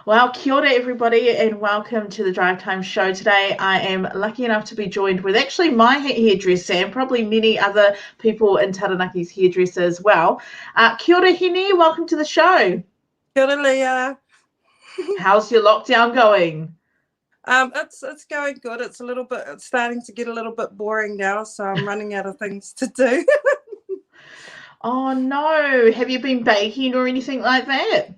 Well, kia ora everybody and welcome to the Drive Time Show. Today I am lucky enough to be joined with actually my hairdresser and probably many other people in Taranaki's hairdresser as well. Kia ora Hine, welcome to the show. Kia ora, Leah. How's your lockdown going? It's going good. It's starting to get a little bit boring now, so I'm running out of things to do. Oh no, have you been baking or anything like that?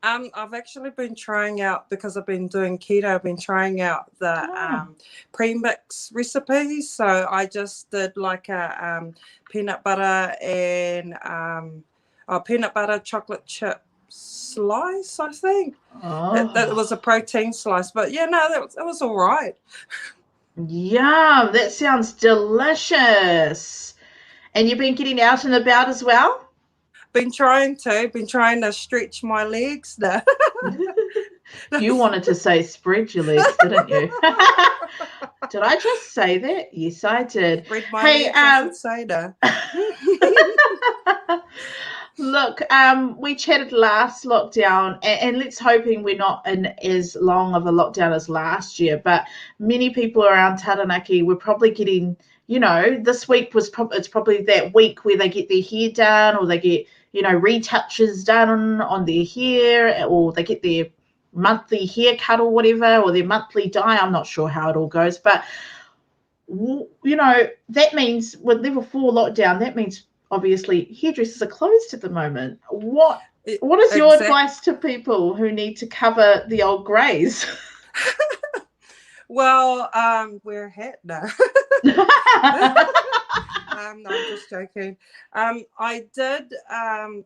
I've actually been trying out, because I've been doing keto, I've been trying out the pre-mix recipes. So I just did like a peanut butter and peanut butter chocolate chip slice, I think. That was a protein slice, but yeah, no, it was all right. Yum, that sounds delicious. And you've been getting out and about as well? Been trying to stretch my legs now. You wanted to say spread your legs, didn't you? Did I just say that? Yes, I did. Spread my legs, I should say that. Look, we chatted last lockdown, and let's hoping we're not in as long of a lockdown as last year, but many people around Taranaki were probably getting, this week it's probably that week where they get their hair done, or they get, retouches done on their hair, or they get their monthly haircut or whatever, or their monthly dye. I'm not sure how it all goes, but that means with level 4 lockdown, that means obviously hairdressers are closed at the moment. What is your advice to people who need to cover the old greys? Well, wear a hat now. No, I'm just joking. I did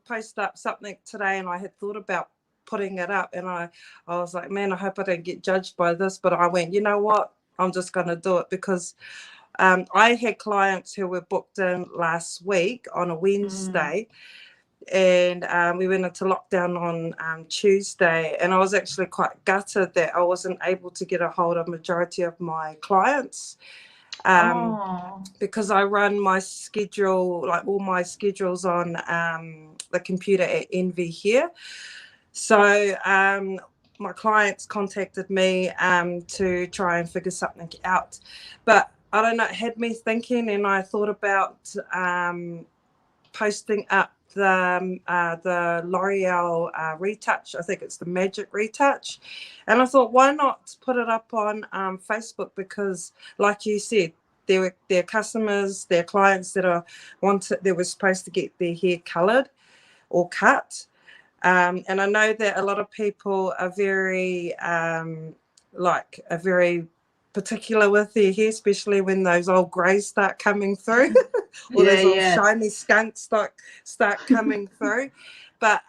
post up something today, and I had thought about putting it up, and I was like, man, I hope I don't get judged by this, but I went, you know what, I'm just going to do it, because I had clients who were booked in last week on a Wednesday, and we went into lockdown on Tuesday, and I was actually quite gutted that I wasn't able to get a hold of majority of my clients. Because I run my schedule, like all my schedules on the computer at Envy here. So my clients contacted me to try and figure something out. But I don't know, it had me thinking, and I thought about posting up the L'Oreal retouch. I think it's the Magic Retouch. And I thought, why not put it up on Facebook? Because like you said, there are customers, there are clients that were supposed to get their hair coloured or cut. And I know that a lot of people are very very particular with their hair, especially when those old greys start coming through, or those old shiny skunks start coming through. But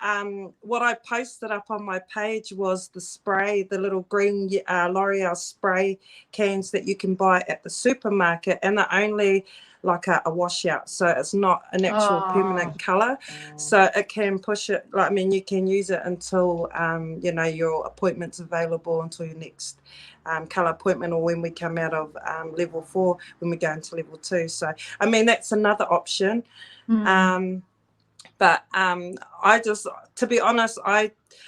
what I posted up on my page was the spray, the little green L'Oreal spray cans that you can buy at the supermarket, and they're only like a washout, so it's not an actual permanent color. So it can push it, you can use it until your appointment's available, until your next color appointment, or when we come out of level 4, when we go into level 2. So that's another option. But I just, to be honest,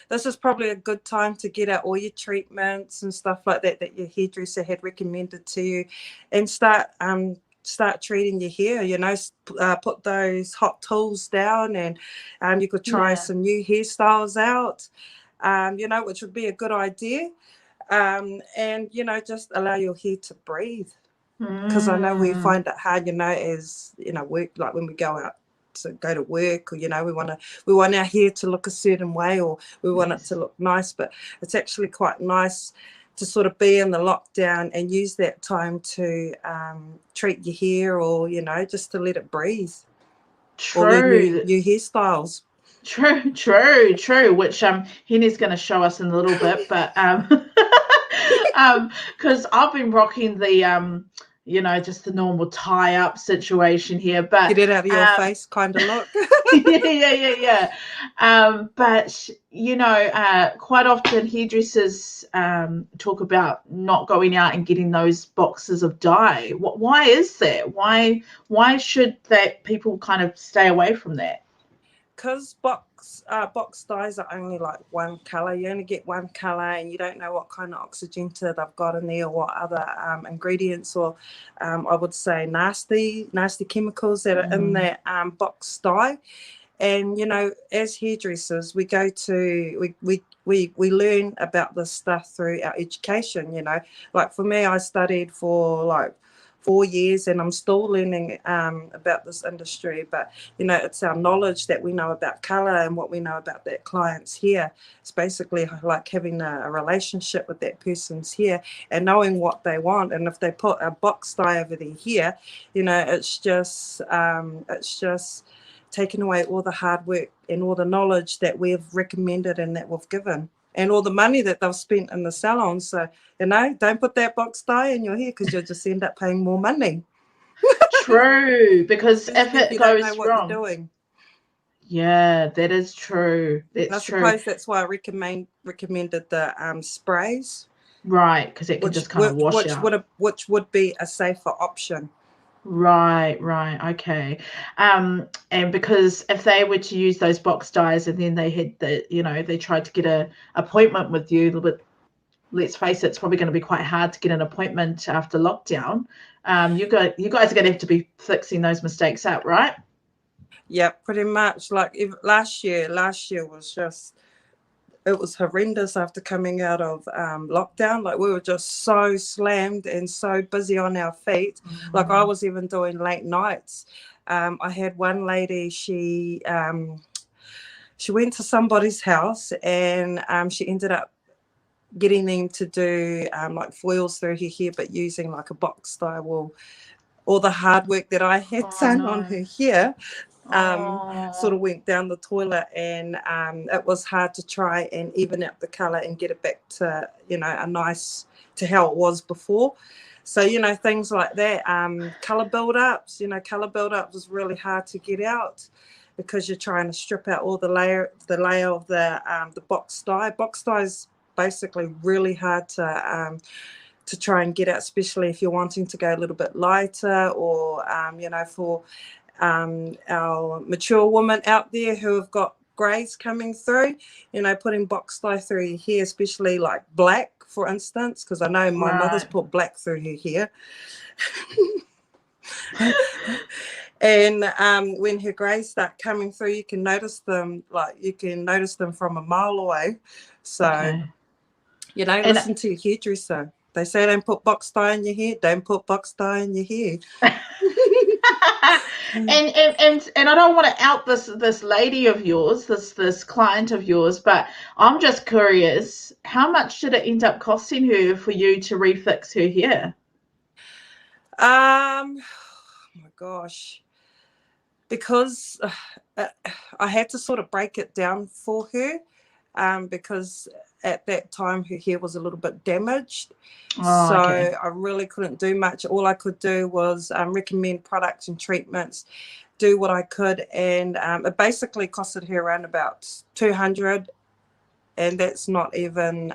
this is probably a good time to get out all your treatments and stuff like that your hairdresser had recommended to you, and start treating your hair. Put those hot tools down, and you could try some new hairstyles out, which would be a good idea. And just allow your hair to breathe, because I know we find it hard, as work, like when we go to work, or we want our hair to look a certain way, or we want it to look nice. But it's actually quite nice to sort of be in the lockdown and use that time to treat your hair, or just to let it breathe. True. Or learn new hairstyles. True. Which Henny's going to show us in a little bit, but because I've been rocking the just the normal tie-up situation here, but get it out of your face kind of look. yeah. But quite often hairdressers talk about not going out and getting those boxes of dye. Why is that? Why should that people kind of stay away from that? because box dyes are only like one color. You only get one color, and you don't know what kind of oxygentor they've got in there, or what other ingredients, or I would say nasty chemicals that are in that box dye. And you know, as hairdressers, we go to we learn about this stuff through our education. You know, like for me, I studied for like 4 years, and I'm still learning about this industry. But you know, it's our knowledge that we know about color and what we know about that client's hair. It's basically like having a relationship with that person's hair and knowing what they want. And if they put a box dye over their hair, you know, it's just taking away all the hard work and all the knowledge that we've recommended and that we've given, and all the money that they've spent in the salon. So, you know, don't put that box dye in your hair, because you'll just end up paying more money. True, because if it you goes don't know what wrong. You're doing. Yeah, that is true. That's I suppose that's why I recommended the sprays. Right, because it can just kind of wash out. Which would be a safer option. Right, okay. And because if they were to use those box dyes and then they had they tried to get a appointment with you, but let's face it, it's probably going to be quite hard to get an appointment after lockdown. You guys are going to have to be fixing those mistakes up, right? Yeah, pretty much. Like last year was just, it was horrendous after coming out of lockdown. Like we were just so slammed and so busy on our feet. Like I was even doing late nights. I had one lady, she went to somebody's house, and she ended up getting them to do like foils through her hair, but using like a box dye. Well, all the hard work that I had done on her hair sort of went down the toilet, and it was hard to try and even out the color and get it back to, you know, a nice, to how it was before. So, you know, things like that. Color build-ups, is really hard to get out, because you're trying to strip out all the layer of the box dye. Box dye is basically really hard to try and get out, especially if you're wanting to go a little bit lighter, or for our mature women out there who have got grays coming through, you know, putting box dye through your hair, especially like black, for instance, because I know my mother's put black through her hair. And when her grays start coming through, you can notice them from a mile away. So, you know, listen to your hairdresser. They say don't put box dye in your hair. Don't put box dye in your hair. and I don't want to out this lady of yours, this client of yours, but I'm just curious, how much did it end up costing her for you to refix her hair? Oh my gosh, because I had to sort of break it down for her, because at that time her hair was a little bit damaged. I really couldn't do much. All I could do was recommend products and treatments, do what I could, and it basically costed her around about $200, and that's not even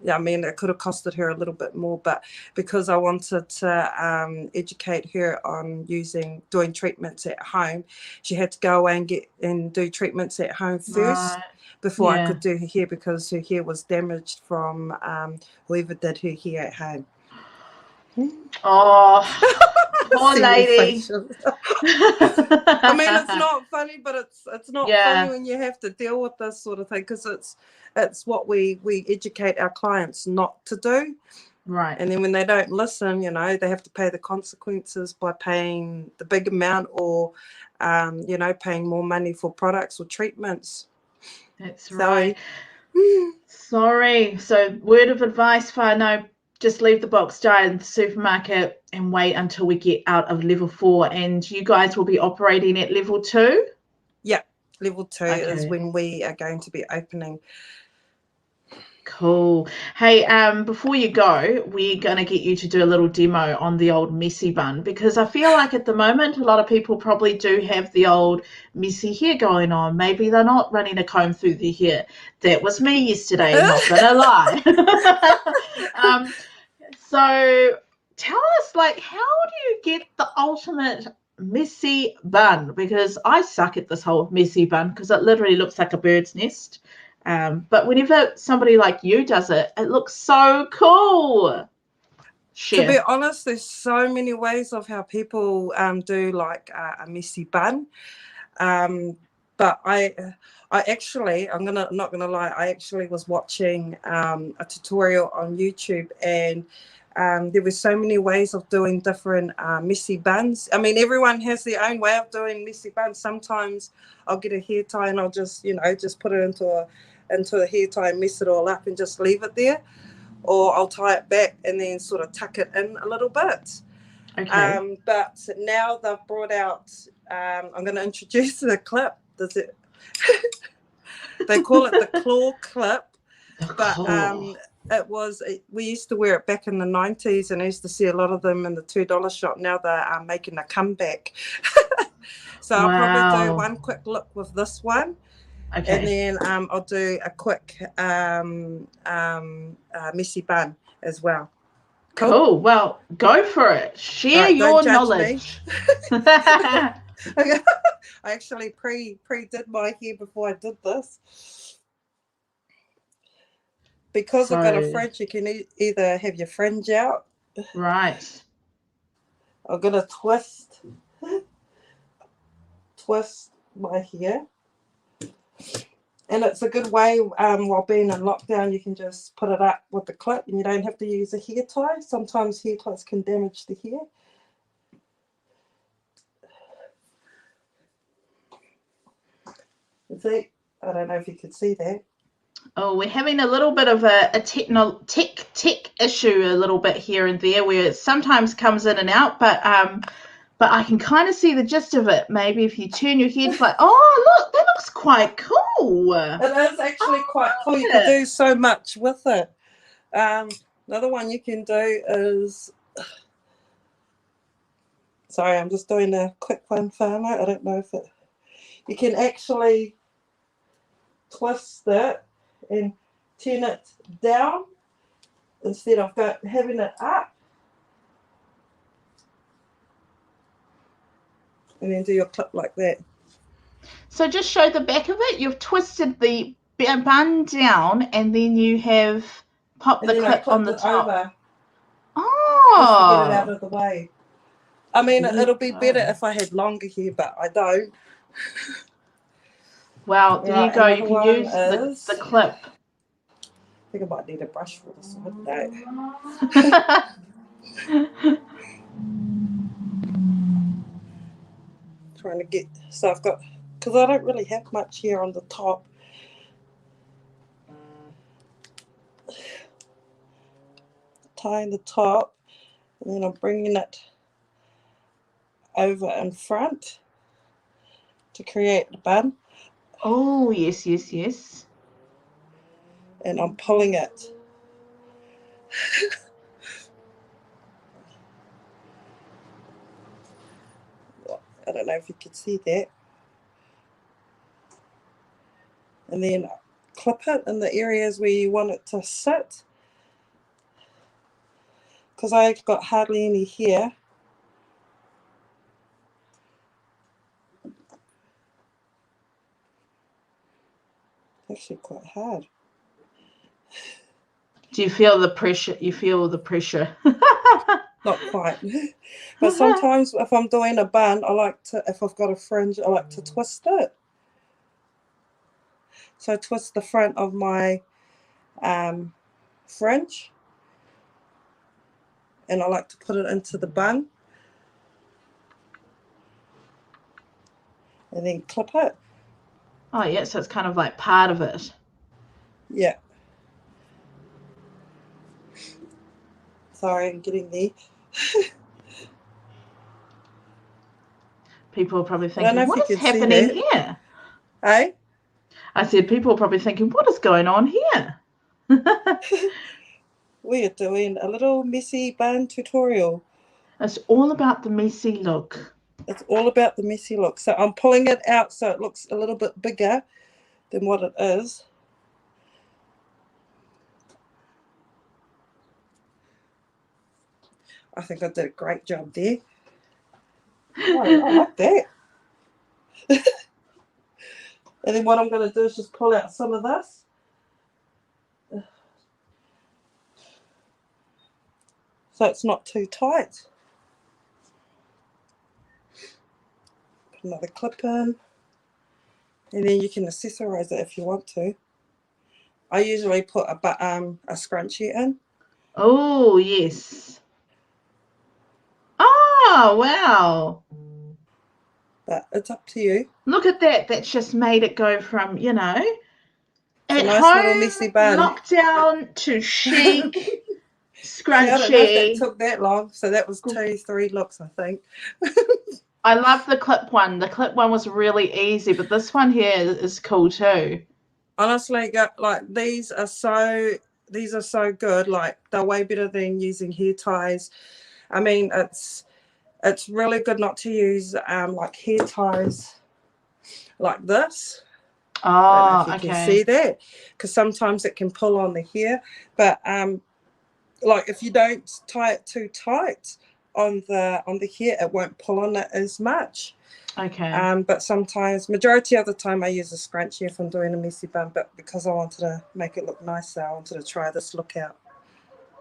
I mean, it could have costed her a little bit more, but because I wanted to educate her on doing treatments at home, she had to go away and do treatments at home first before I could do her hair, because her hair was damaged from whoever did her hair at home. Oh, poor lady. I mean, it's not funny, but it's not funny when you have to deal with this sort of thing, because it's what we educate our clients not to do. Right. And then when they don't listen, you know, they have to pay the consequences by paying the big amount, or paying more money for products or treatments. That's right. Sorry. So word of advice for just leave the box dye in the supermarket and wait until we get out of level 4, and you guys will be operating at level 2? Yeah, level 2 is when we are going to be opening. Cool. Hey, before you go, we're going to get you to do a little demo on the old messy bun, because I feel like at the moment a lot of people probably do have the old messy hair going on. Maybe they're not running a comb through their hair. That was me yesterday, not gonna lie. So tell us, like, how do you get the ultimate messy bun, because I suck at this whole messy bun because it literally looks like a bird's nest. But whenever somebody like you does it, it looks so cool. To be Share. honest, there's so many ways of how people do like a messy bun. But I actually, not gonna lie, I actually was watching a tutorial on YouTube, and there were so many ways of doing different messy buns. I mean, everyone has their own way of doing messy buns. Sometimes I'll get a hair tie and I'll just, just put it into a hair tie and mess it all up and just leave it there. Or I'll tie it back and then sort of tuck it in a little bit. Okay. But now they've brought out, I'm going to introduce the clip. Does it? They call it the claw clip. But it was, we used to wear it back in the 90s, and I used to see a lot of them in the $2 shop. Now they're making a comeback. So I'll probably do one quick look with this one. Okay. And then I'll do a quick messy bun as well. Cool. Well, go for it. Share your knowledge. I actually pre-did my hair before I did this. Because I've got a fringe, you can either have your fringe out. Right. I'm going to twist my hair. And it's a good way, while being in lockdown, you can just put it up with the clip and you don't have to use a hair tie. Sometimes hair ties can damage the hair. See? I don't know if you could see that. Oh, we're having a little bit of a tech issue a little bit here and there, where it sometimes comes in and out, but I can kind of see the gist of it. Maybe if you turn your head, like, oh, look, that looks quite cool. It is actually quite cool. You can do so much with it. Another one you can do is, sorry, I'm just doing a quick one, Whānau. I don't know if it, you can actually twist it and turn it down instead of having it up. And then do your clip like that. So just show the back of it. You've twisted the bun down, and then you have popped the clip on the top. Over. Oh. Just to get it out of the way. I mean, it'll be better if I had longer hair, but I don't. Well, there you go. You can use the clip. I think I might need a brush for this one. Trying to get, so I've got, because I don't really have much hair on the top. Tying the top, and then I'm bringing it over in front to create the bun. Oh, yes, yes, yes. And I'm pulling it. I don't know if you could see that. And then clip it in the areas where you want it to sit. Because I've got hardly any hair. Actually quite hard. Do you feel the pressure? You feel the pressure? Not quite. But sometimes if I'm doing a bun, I like to, if I've got a fringe, I like to twist it. So I twist the front of my fringe. And I like to put it into the bun. And then clip it. Oh, yeah, so it's kind of like part of it. Yeah. Sorry, I'm getting there. People are probably thinking, what is happening here? Hey? I said, people are probably thinking, what is going on here? We're doing a little messy bun tutorial. It's all about the messy look. It's all about the messy look. So I'm pulling it out so it looks a little bit bigger than what it is. I think I did a great job there. Oh, I like that. And then what I'm going to do is just pull out some of this. So it's not too tight. Put another clip in. And then you can accessorize it if you want to. I usually put a scrunchie in. Oh, yes. Oh, wow. But it's up to you. Look at that. That's just made it go from, you know, It's at a nice home, little messy bun. lockdown to chic, See, I don't know if that scrunchy. took that long. So that was 2-3 looks, I think. I love the clip one. The clip one was really easy, but this one here is cool too. Honestly, like these are so good. Like they're way better than using hair ties. I mean, it's really good not to use like hair ties like this. Oh, I don't know if you okay. can see that, because sometimes it can pull on the hair. But like if you don't tie it too tight on the hair, it won't pull on it as much. Okay. But sometimes, majority of the time, I use a scrunchie if I'm doing a messy bun. But because I wanted to make it look nicer, I wanted to try this look out.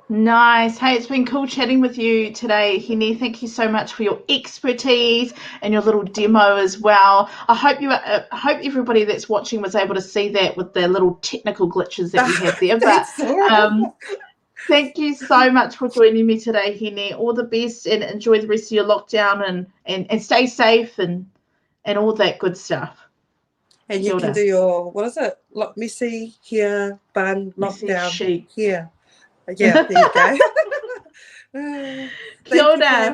Nice. Hey, it's been cool chatting with you today, Hine. Thank you so much for your expertise and your little demo as well. I hope everybody that's watching was able to see that with the little technical glitches that we had there. But thank you so much for joining me today, Hine. All the best and enjoy the rest of your lockdown and stay safe and all that good stuff. And you can do your, what is it? Messy hair bun lockdown chic. here. Yeah, there you go. Kia ora.